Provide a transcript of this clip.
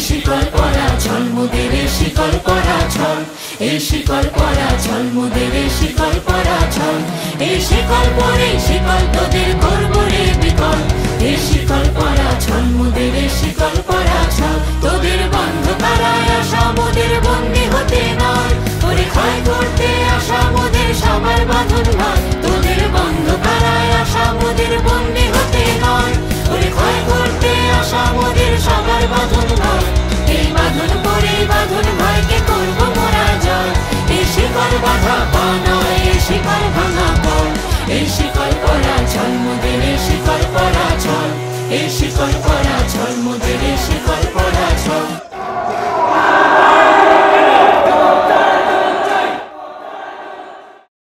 শিকল পরা ছল মোদের শিকল পরা ছল, এই শিকল পরা ছল মোদের শিকল পরা ছল। এই শিকল পরে শিকল তোদের করব রে বিকল, এই শিকল পরা ছল মোদের শিকল পরা ছল। তোদের বন্ধ কারায় আসা মোদের বন্দী হতে নয়, ওরে ক্ষয় করতে আসা মোদের সবার বাঁধন নয়। তোদের বন্ধ কারায় আসা মোদের বন্দী হতে নয়, ওরে ক্ষয় করতে আসা মোদের সবার বাঁধন নয়। এই বাঁধন পরে বাঁধন ভয়কে করব মোরা জয়, এই শিকল বাঁধা পা নয়, এই শিকল ভাঙা পল। এই শিকল পরা ছল মোদের শিকল পরা ছল, এই শিকল পরা